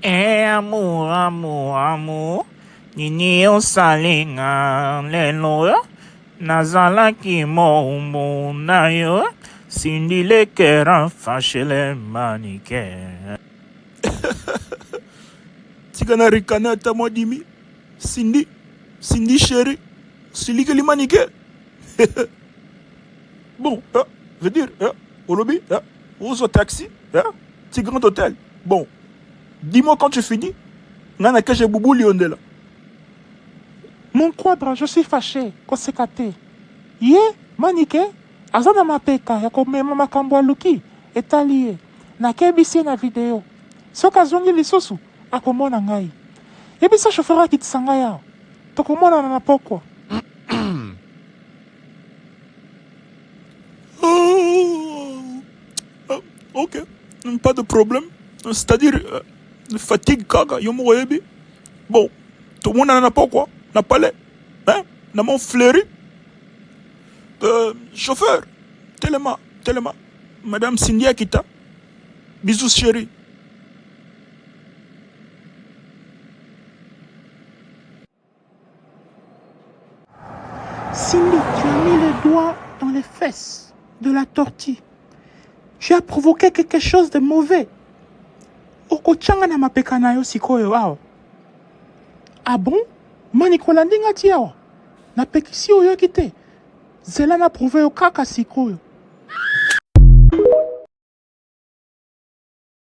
Amour, amour, amour. Nini osalinga lelo. Nazalaki mo na yo. Cindy le cœur fâché le mannequin. Tigana rikana ata moi dimi. Cindy chérie. Cindy que les mannequins. Bon, je veux dire, au lobby, au taxi, petit grand hôtel. Bon, dis-moi quand tu finis. Nana que j'ai boubou liondela. Mon quadre, je suis fâché, kosekate. Ye, manike, azana mapeka ya komema makambo ya luki, etali ye. Nakebisi na video. Soki azongi lisusu, akomona ngai. Yebisa chauffeur akitisa ngai awa. Tokomonana na pokwa. Ok, pas de problème. C'est-à-dire, fatigue kaka, yomo yebi. Bon, tout le monde n'en a pas quoi. N'a pas l'air. Hein? N'a mon fleuri. Chauffeur, tellement. Madame Cindy Akita. Bisous chérie. Cindy, tu as mis le doigt dans les fesses de la tortue. Tu as provoqué quelque chose de mauvais. Okochanga na mapeka na yo sikoyo awa. Ah bon? Manikola ndinga ti awa. Napekisi oyoki te. Zela na prouve yo kaka sikoyo.